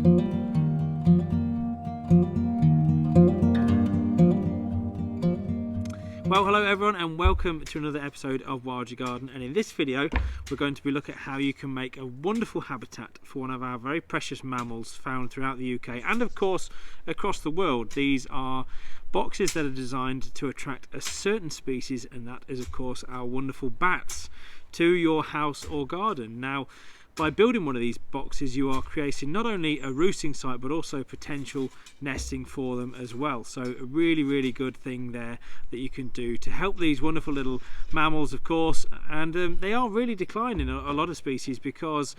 Well, hello everyone and welcome to another episode of Wild Your Garden, and in this video we're going to be looking at how you can make a wonderful habitat for one of our very precious mammals found throughout the UK and of course across the world. These are boxes that are designed to attract a certain species, and that is of course our wonderful bats, to your house or garden. Now, by building one of these boxes, you are creating not only a roosting site but also potential nesting for them as well. So a really good thing there that you can do to help these wonderful little mammals, of course. And they are really declining, a lot of species, because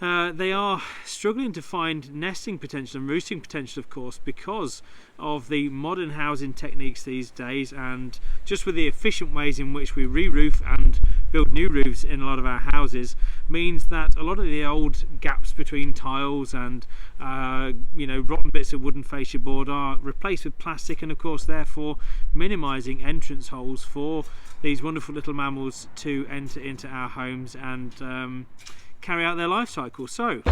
they are struggling to find nesting potential and roosting potential, of course, because of the modern housing techniques these days, and just with the efficient ways in which we re-roof and build new roofs in a lot of our houses, means that a lot of the old gaps between tiles and rotten bits of wooden fascia board are replaced with plastic, and of course therefore minimizing entrance holes for these wonderful little mammals to enter into our homes and carry out their life cycle. So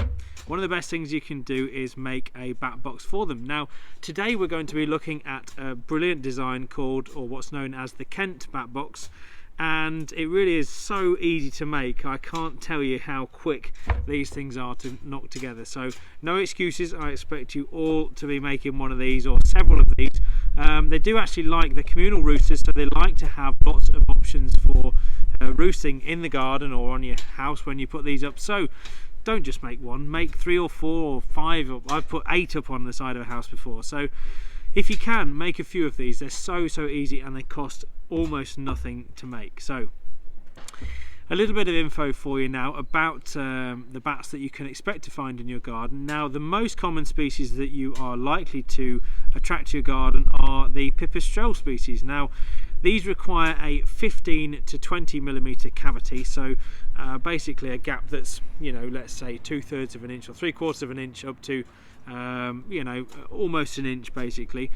one of the best things you can do is make a bat box for them. Now today we're going to be looking at a brilliant design called, or what's known as, the Kent bat box, and it really is so easy to make. I can't tell you how quick these things are to knock together, so no excuses. I expect you all to be making one of these or several of these. They do actually like the communal roosters, so they like to have lots of options for roosting in the garden or on your house when you put these up. So don't just make one, make 3 or 4 or 5, or I've put 8 up on the side of a house before. So if you can, make a few of these. They're so easy and they cost almost nothing to make. So a little bit of info for you now about the bats that you can expect to find in your garden. Now, the most common species that you are likely to attract to your garden are the pipistrelle species. Now, these require a 15 to 20 millimeter cavity, so basically a gap that's, let's say 2/3 of an inch or 3/4 of an inch up to almost an inch basically.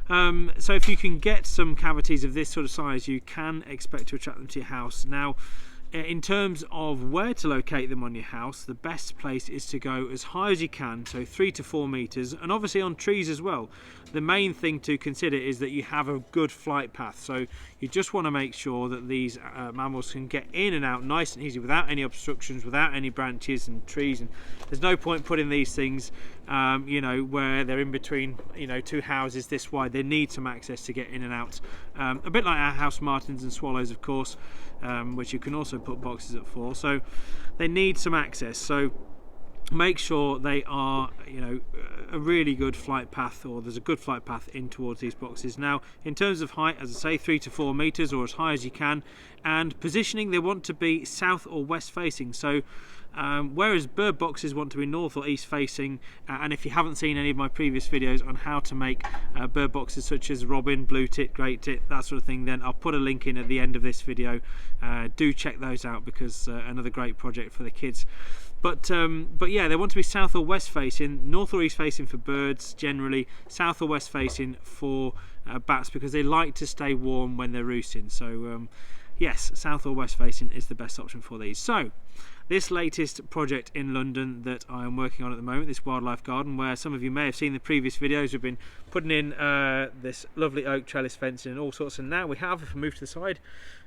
So if you can get some cavities of this sort of size, you can expect to attract them to your house. Now, in terms of where to locate them on your house, the best place is to go as high as you can, so 3 to 4 meters, and obviously on trees as well. The main thing to consider is that you have a good flight path, so you just want to make sure that these mammals can get in and out nice and easy without any obstructions, without any branches and trees. And there's no point putting these things where they're in between two houses this wide. They need some access to get in and out, a bit like our house martins and swallows, of course, which you can also put boxes up for. So they need some access, so make sure they are a really good flight path, or there's a good flight path in towards these boxes. Now, in terms of height, as I say, 3 to 4 meters or as high as you can, and positioning, they want to be south or west facing. So whereas bird boxes want to be north or east facing, and if you haven't seen any of my previous videos on how to make bird boxes such as robin, blue tit, great tit, that sort of thing, then I'll put a link in at the end of this video. Do check those out, because another great project for the kids. But yeah, they want to be south or west facing, north or east facing for birds generally, south or west facing for bats, because they like to stay warm when they're roosting. So yes, south or west facing is the best option for these. So this latest project in London that I am working on at the moment, this wildlife garden, where some of you may have seen the previous videos, we've been putting in this lovely oak trellis fencing and all sorts, and now we have, if I move to the side,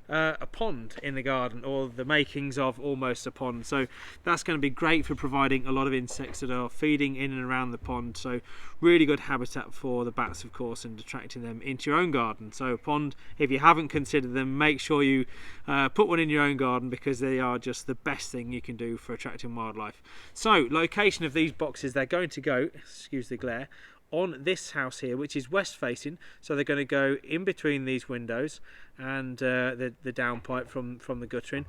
a pond in the garden, or the makings of almost a pond. So that's going to be great for providing a lot of insects that are feeding in and around the pond. So really good habitat for the bats, of course, and attracting them into your own garden. So a pond, if you haven't considered them, make sure you put one in your own garden, because they are just the best thing you can do for attracting wildlife. So location of these boxes, they're going to go, excuse the glare, on this house here, which is west facing, so they're going to go in between these windows and the downpipe from the guttering.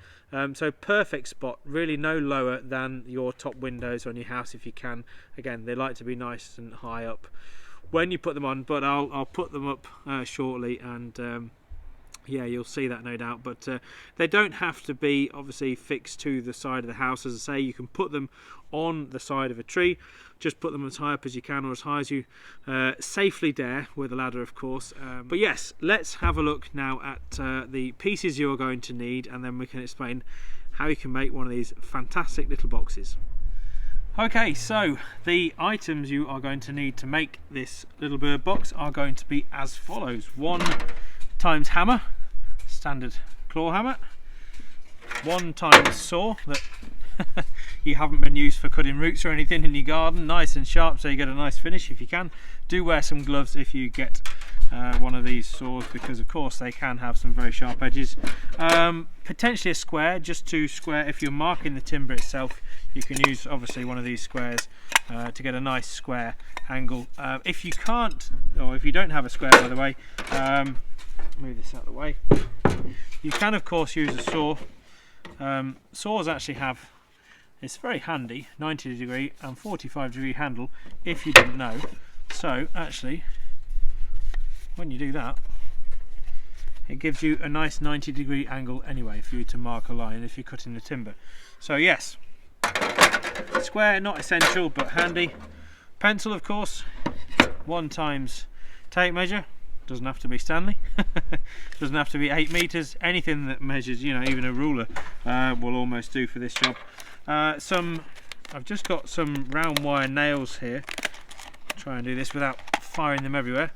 So perfect spot, really no lower than your top windows on your house if you can. Again, they like to be nice and high up when you put them on, but I'll put them up shortly, and yeah, you'll see that no doubt. But they don't have to be obviously fixed to the side of the house. As I say, you can put them on the side of a tree. Just put them as high up as you can, or as high as you safely dare, with a ladder, of course. But yes, let's have a look now at the pieces you're going to need, and then we can explain how you can make one of these fantastic little boxes. Okay, so the items you are going to need to make this little bird box are going to be as follows: 1 times hammer, standard claw hammer, 1 times saw that you haven't been used for cutting roots or anything in your garden, nice and sharp so you get a nice finish. If you can, do wear some gloves if you get one of these saws, because of course they can have some very sharp edges. Potentially a square, just to square. If you're marking the timber itself, you can use obviously one of these squares to get a nice square angle. If you can't, or if you don't have a square, by the way, move this out of the way, you can of course use a saw. Saws actually have, it's very handy, 90 degree and 45 degree handle, if you didn't know. So actually, when you do that, it gives you a nice 90 degree angle anyway for you to mark a line if you're cutting the timber. So yes, square not essential but handy. Pencil of course, 1 times tape measure, doesn't have to be Stanley, doesn't have to be 8 meters, anything that measures, you know, even a ruler will almost do for this job. I've just got some round wire nails here. Try and do this without firing them everywhere.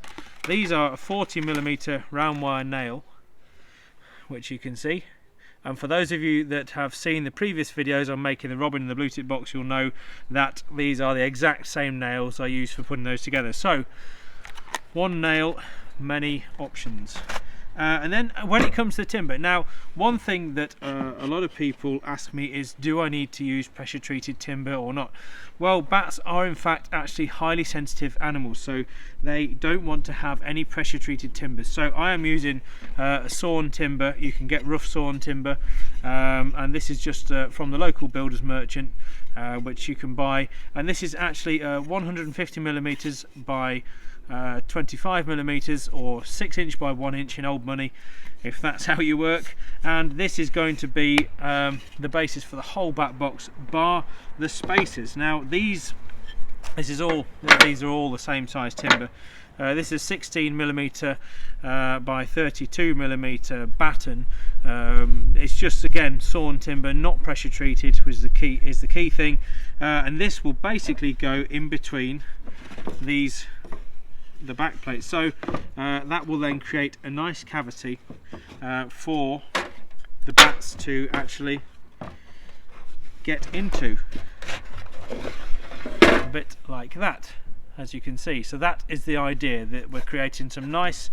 These are a 40mm round wire nail, which you can see. And for those of you that have seen the previous videos on making the robin and the blue tip box, you'll know that these are the exact same nails I use for putting those together. So 1 nail, many options. And then when it comes to timber, now one thing that a lot of people ask me is, do I need to use pressure treated timber or not? Well, bats are in fact actually highly sensitive animals, so they don't want to have any pressure treated timbers. So I am using sawn timber. You can get rough sawn timber, and this is just from the local builder's merchant, which you can buy, and this is actually 150mm by 25mm or 6" by 1" in old money, if that's how you work. And this is going to be the basis for the whole bat box, bar the spacers. Now these are all the same size timber. This is 16mm by 32mm batten. It's just again sawn timber, not pressure treated, which is the key thing. And this will basically go in between the back plate, so that will then create a nice cavity for the bats to actually get into, a bit like that, as you can see. So that is the idea, that we're creating some nice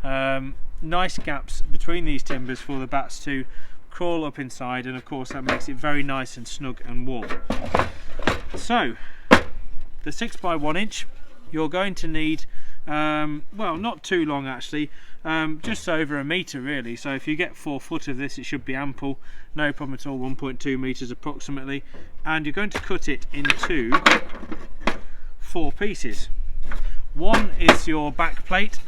gaps between these timbers for the bats to crawl up inside, and of course that makes it very nice and snug and warm. So the 6 by 1" you're going to need, well, not too long actually, just over 1 meter really. So if you get 4 foot of this, it should be ample, no problem at all, 1.2 meters approximately. And you're going to cut it into 4 pieces. One is your back plate,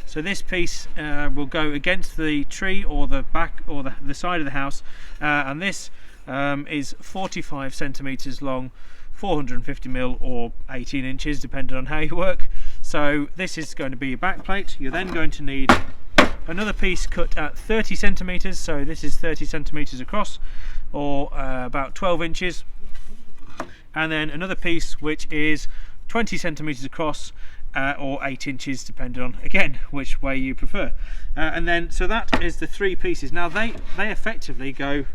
so this piece will go against the tree or the back or the side of the house, and this is 45 centimeters long, 450mm or 18 inches depending on how you work. So this is going to be your back plate. You're then going to need another piece cut at 30 centimeters, so this is 30 centimeters across, or about 12 inches, and then another piece which is 20 centimeters across, or 8 inches depending on again which way you prefer. And then so that is the 3 pieces. Now they effectively go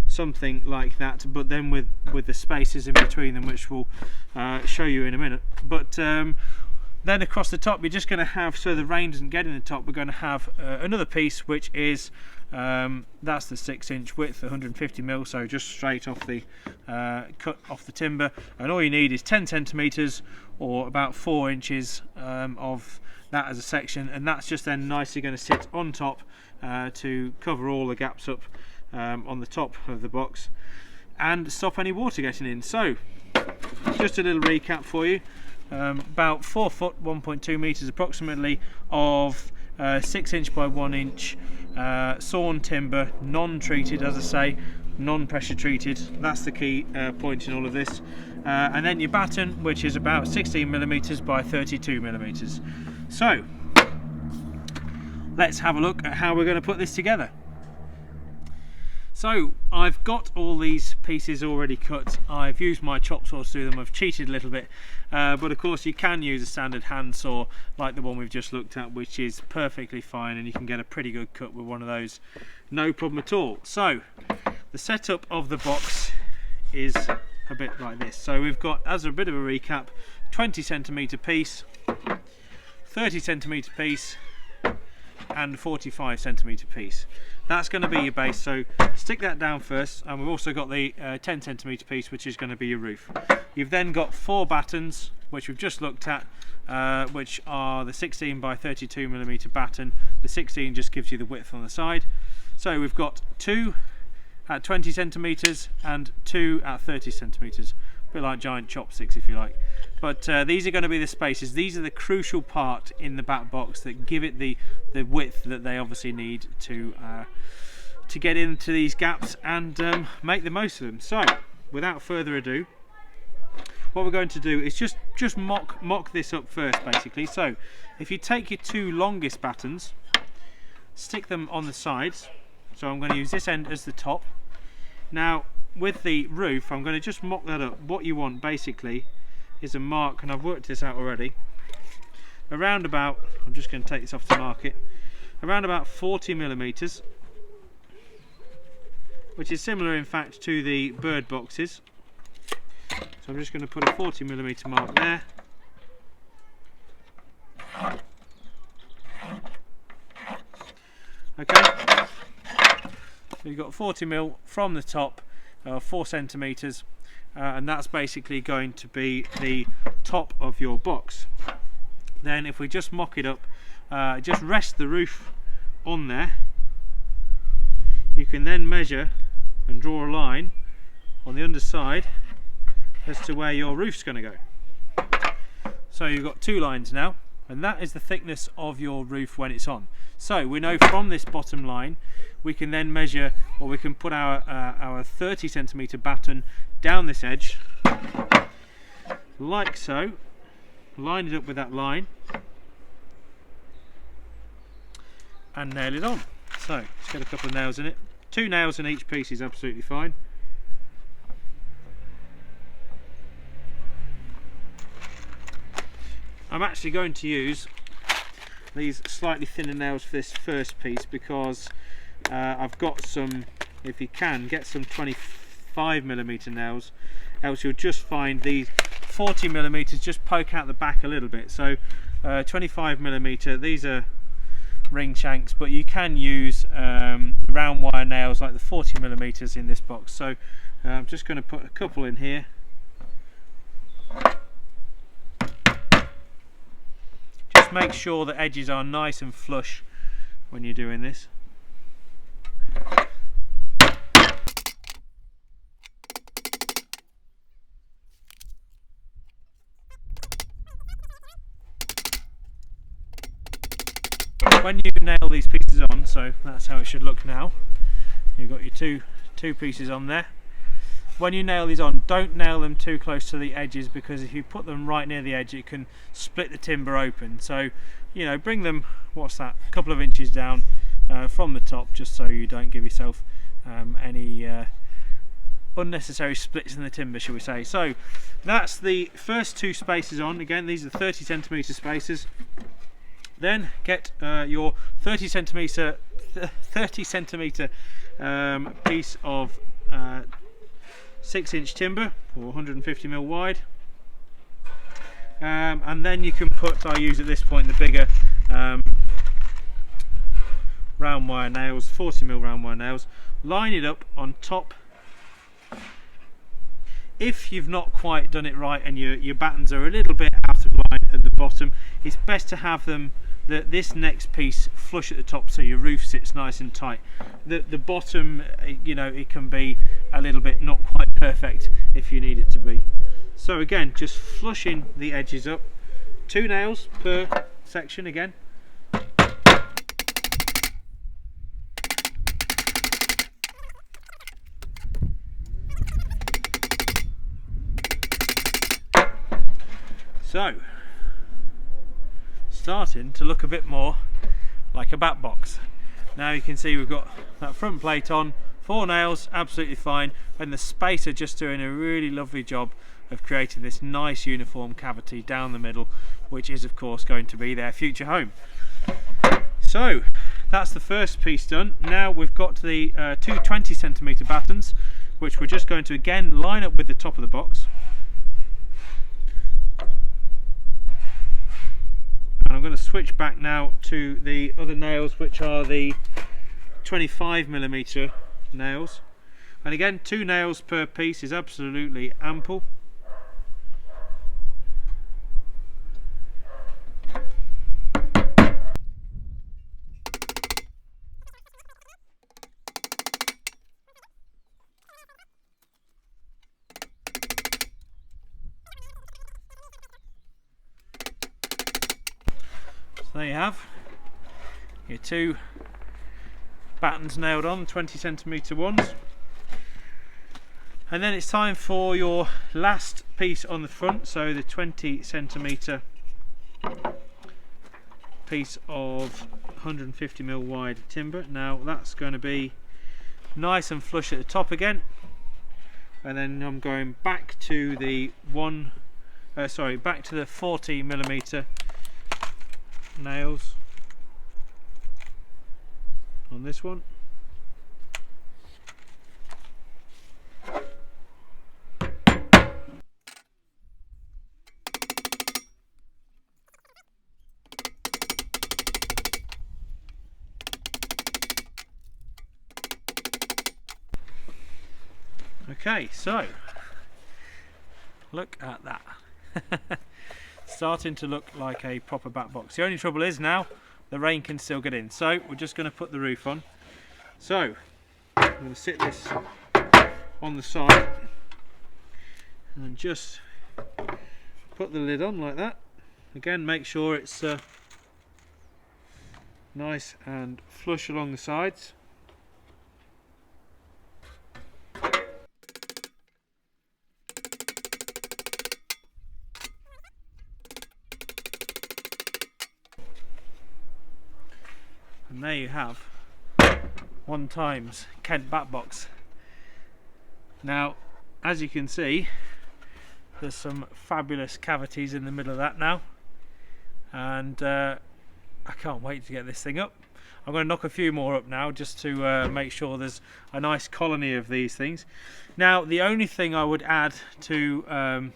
something like that, but then with the spaces in between them, which we'll show you in a minute. But then across the top you're just going to have, so the rain doesn't get in the top, we're going to have another piece which is that's the 6" width, 150mm, so just straight off the cut off the timber, and all you need is 10 centimeters or about 4 inches of that as a section, and that's just then nicely going to sit on top to cover all the gaps up on the top of the box and stop any water getting in. So just a little recap for you, about 4 foot, 1.2 meters approximately of 6" by 1" sawn timber, non-treated, as I say, non-pressure treated. That's the key point in all of this. And then your batten, which is about 16mm by 32mm. So let's have a look at how we're going to put this together. So I've got all these pieces already cut. I've used my chop saw to do them. I've cheated a little bit, but of course you can use a standard hand saw like the one we've just looked at, which is perfectly fine, and you can get a pretty good cut with one of those, no problem at all. So the setup of the box is a bit like this. So we've got, as a bit of a recap, 20cm piece, 30cm piece, and 45cm piece. That's going to be your base, so stick that down first, and we've also got the 10cm piece, which is going to be your roof. You've then got 4 battens, which we've just looked at, which are the 16 by 32mm batten. The 16 just gives you the width on the side. So we've got 2 at 20cm and 2 at 30cm. A bit like giant chopsticks, if you like. But these are going to be the spaces. These are the crucial part in the back box that give it the width that they obviously need to get into these gaps and make the most of them. So without further ado, what we're going to do is just mock this up first, basically. So if you take your 2 longest battens, stick them on the sides. So I'm going to use this end as the top. Now with the roof, I'm going to just mock that up. What you want basically is a mark, and I've worked this out already, around about, I'm just going to take this off to mark it, around about 40mm, which is similar in fact to the bird boxes. So I'm just going to put a 40mm mark there. Okay, so you've got 40mm from the top, 4 centimeters, and that's basically going to be the top of your box. Then if we just mock it up, just rest the roof on there, you can then measure and draw a line on the underside as to where your roof's going to go. So you've got 2 lines now, and that is the thickness of your roof when it's on. So we know from this bottom line we can then measure, or we can put our 30cm batten down this edge like so, line it up with that line and nail it on. So let's get a couple of nails in it. 2 nails in each piece is absolutely fine. I'm actually going to use these slightly thinner nails for this first piece because I've got some, if you can, get some 25mm nails, else you'll just find these 40mm just poke out the back a little bit. So 25mm, these are ring shanks, but you can use the round wire nails like the 40mm in this box. So I'm just going to put a couple in here. Just make sure the edges are nice and flush when you're doing this. When you nail these pieces on, so that's how it should look now, you've got your two pieces on there. When you nail these on, don't nail them too close to the edges, because if you put them right near the edge it can split the timber open. So, you know, bring them, what's that, a couple of inches down from the top, just so you don't give yourself any unnecessary splits in the timber, shall we say. So that's the first 2 spaces on. Again, these are 30cm spaces. Then get your 30cm piece of 6-inch timber, or 150mm wide, and then you can put, I use at this point the bigger round wire nails, 40mm round wire nails. Line it up on top. If you've not quite done it right and your battens are a little bit out of line at the bottom, it's best to have them, this next piece, flush at the top so your roof sits nice and tight. The bottom, you know, it can be a little bit not quite perfect if you need it to be. So again, just flushing the edges up. 2 nails per section again. So, starting to look a bit more like a bat box. Now you can see we've got that front plate on, 4 nails, absolutely fine, and the spacer just doing a really lovely job of creating this nice uniform cavity down the middle, which is of course going to be their future home. So that's the first piece done. Now we've got the two 20cm battens, which we're just going to again line up with the top of the box. And I'm going to switch back now to the other nails, which are the 25mm nails. And again, 2 nails per piece is absolutely ample. There you have your 2 battens nailed on, 20cm ones. And then it's time for your last piece on the front, so the 20cm piece of 150mm wide timber. Now that's going to be nice and flush at the top again, and then I'm going back to the back to the 40mm nails on this one. Okay, so look at that. Starting to look like a proper bat box. The only trouble is now the rain can still get in, so we're just going to put the roof on. So I'm going to sit this on the side and just put the lid on like that. Again, make sure it's nice and flush along the sides. And there you have 1x Kent bat box. Now, as you can see, there's some fabulous cavities in the middle of that now, and I can't wait to get this thing up. I'm going to knock a few more up now just to make sure there's a nice colony of these things. Now, the only thing I would add to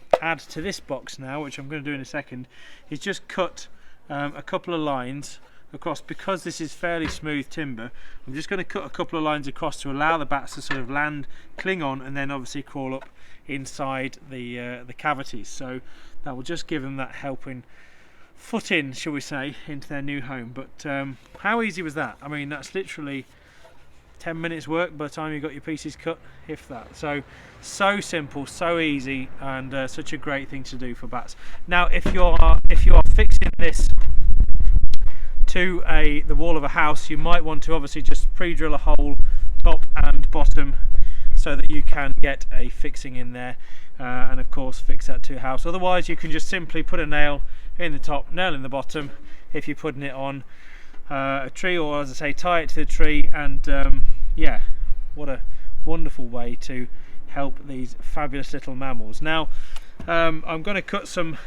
this box now, which I'm going to do in a second, is just cut a couple of lines across. Because this is fairly smooth timber, I'm just going to cut a couple of lines across to allow the bats to sort of land, cling on, and then obviously crawl up inside the cavities. So that will just give them that helping footing, shall we say, into their new home. But how easy was that? I mean, that's literally 10 minutes work by the time you got your pieces cut, if that. So simple, so easy, and such a great thing to do for bats. Now, if you are fixing this to the wall of a house, you might want to obviously just pre-drill a hole top and bottom so that you can get a fixing in there, and of course fix that to your house. Otherwise, you can just simply put a nail in the top, nail in the bottom if you're putting it on a tree, or as I say, tie it to the tree. And yeah, what a wonderful way to help these fabulous little mammals. Now I'm going to cut some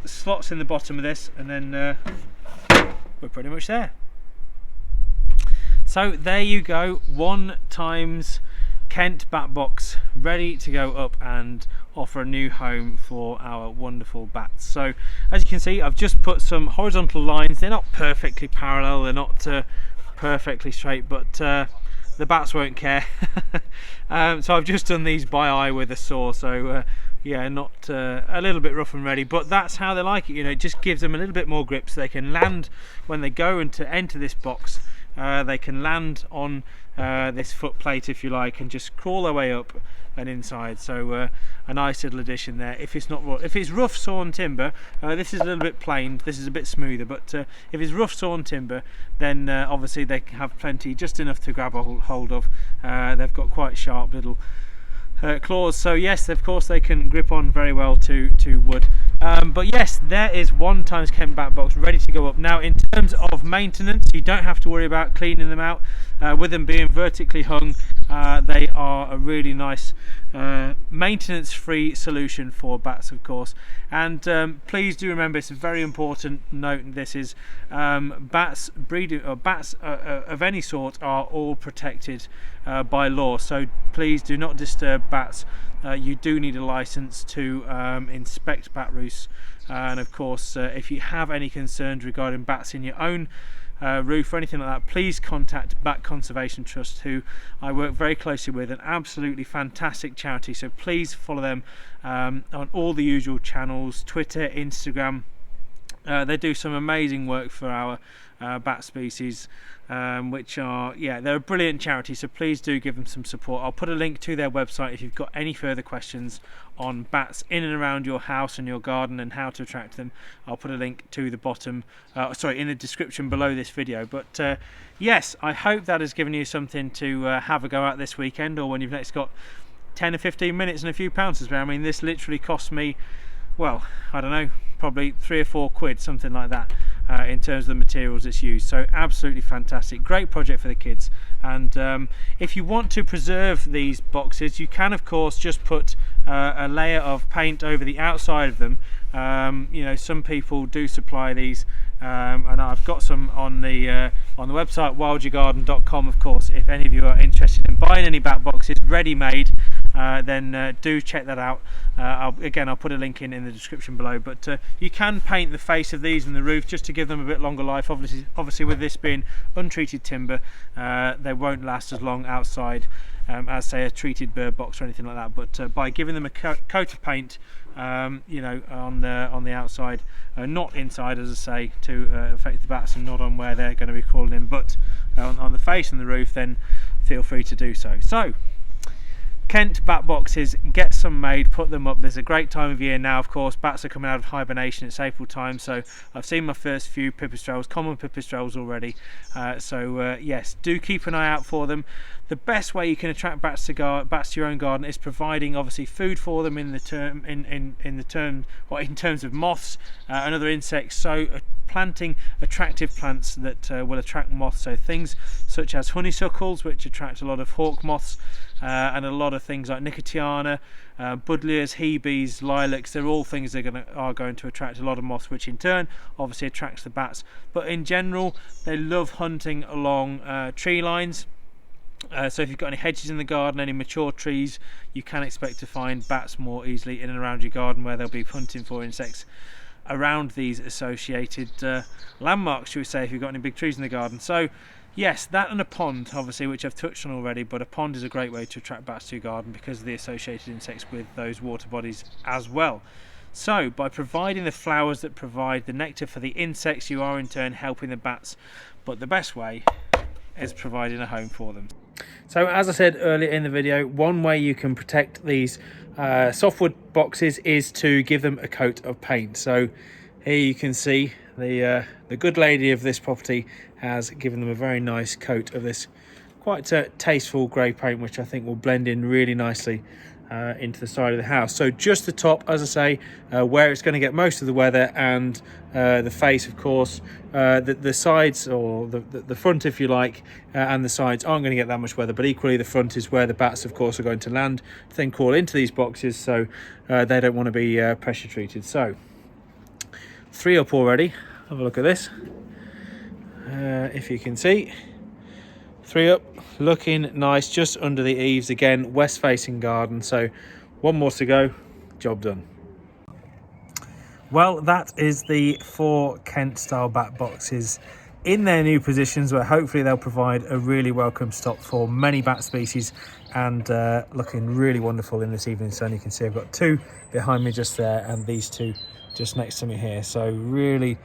slots in the bottom of this, and then we're pretty much there. So there you go, 1x Kent bat box, ready to go up and offer a new home for our wonderful bats. So as you can see, I've just put some horizontal lines. They're not perfectly parallel, they're not perfectly straight, but the bats won't care. So I've just done these by eye with a saw, so yeah, not a little bit rough and ready, but that's how they like it. You know, it just gives them a little bit more grip so they can land when they go and to enter this box. They can land on this foot plate, if you like, and just crawl their way up and inside. So a nice little addition there. If it's not rough, if it's rough sawn timber, this is a little bit planed, this is a bit smoother, but if it's rough sawn timber, then obviously they have plenty, just enough to grab a hold of. They've got quite sharp little claws, so yes, of course they can grip on very well to wood. But yes, there is 1x Kent bat box ready to go up. Now, in terms of maintenance, you don't have to worry about cleaning them out. with them being vertically hung, they are a really nice maintenance-free solution for bats, of course. And please do remember, it's a very important note, this is bats breeding, or bats of any sort are all protected by law, so please do not disturb bats. You do need a license to inspect bat roosts, and of course if you have any concerns regarding bats in your own roof or anything like that, please contact Bat Conservation Trust, who I work very closely with, an absolutely fantastic charity. So please follow them on all the usual channels, Twitter, Instagram. They do some amazing work for our bat species, which are, they're a brilliant charity, so please do give them some support. I'll put a link to their website if you've got any further questions on bats in and around your house and your garden and how to attract them. I'll put a link to the bottom, in the description below this video. But yes, I hope that has given you something to have a go at this weekend, or when you've next got 10 or 15 minutes and a few pounds to spare. I mean, this literally cost me, well, I don't know, probably 3 or 4 quid, something like that, in terms of the materials it's used. So absolutely fantastic, great project for the kids. And if you want to preserve these boxes, you can of course just put a layer of paint over the outside of them. You know, some people do supply these, and I've got some on the website wildyourgarden.com. Of course, if any of you are interested in buying any bat boxes ready-made, then do check that out. I'll put a link in the description below. But you can paint the face of these and the roof just to give them a bit longer life. Obviously with this being untreated timber, they won't last as long outside as say a treated bird box or anything like that. But by giving them a coat of paint, you know, on the outside, not inside, as I say, to affect the bats, and not on where they're going to be crawling in, but on the face and the roof, then feel free to do so. So Kent bat boxes, get some made, put them up. There's a great time of year now, of course. Bats are coming out of hibernation. It's April time, so I've seen my first few pipistrelles, common pipistrelles already. Yes, do keep an eye out for them. The best way you can attract bats to your own garden is providing obviously food for them in terms of moths and other insects. So planting attractive plants that will attract moths, so things such as honeysuckles, which attract a lot of hawk moths, and a lot of things like nicotiana, buddleias, hebes, lilacs. They're all things that are going to attract a lot of moths, which in turn obviously attracts the bats. But in general, they love hunting along tree lines. So if you've got any hedges in the garden, any mature trees, you can expect to find bats more easily in and around your garden, where they'll be hunting for insects around these associated landmarks, should we say, if you've got any big trees in the garden. So yes, that and a pond, obviously, which I've touched on already, but a pond is a great way to attract bats to your garden because of the associated insects with those water bodies as well. So by providing the flowers that provide the nectar for the insects, you are in turn helping the bats, but the best way is providing a home for them. So as I said earlier in the video, one way you can protect these softwood boxes is to give them a coat of paint. So here you can see the good lady of this property has given them a very nice coat of this quite tasteful grey paint, which I think will blend in really nicely into the side of the house. So just the top, as I say, where it's going to get most of the weather, and the face, of course. The sides, or the front if you like, and the sides aren't going to get that much weather, but equally the front is where the bats, of course, are going to land, then crawl into these boxes, so they don't want to be pressure treated. So 3 up already. Have a look at this. If you can see, 3 up, looking nice, just under the eaves. Again, west facing garden, so 1 more to go, job done. Well, that is the 4 Kent style bat boxes in their new positions, where hopefully they'll provide a really welcome stop for many bat species, and looking really wonderful in this evening sun. You can see I've got 2 behind me just there, and these 2 just next to me here, so really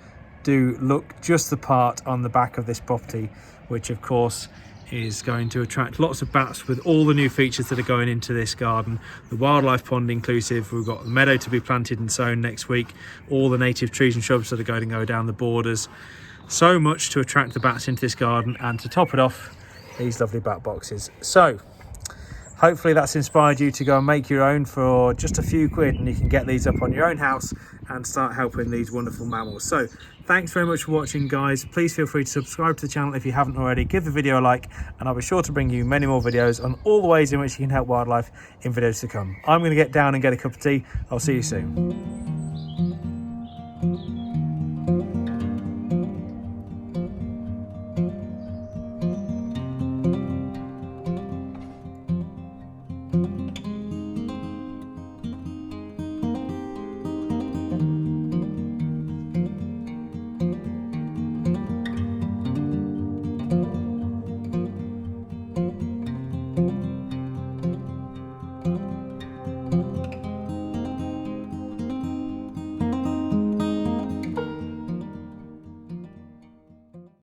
do look just the part on the back of this property, which of course is going to attract lots of bats with all the new features that are going into this garden. The wildlife pond inclusive, we've got the meadow to be planted and sown next week, all the native trees and shrubs that are going to go down the borders. So much to attract the bats into this garden, and to top it off, these lovely bat boxes. So Hopefully that's inspired you to go and make your own for just a few quid, and you can get these up on your own house and start helping these wonderful mammals. So thanks very much for watching, guys. Please feel free to subscribe to the channel if you haven't already. Give the video a like, and I'll be sure to bring you many more videos on all the ways in which you can help wildlife in videos to come. I'm going to get down and get a cup of tea. I'll see you soon.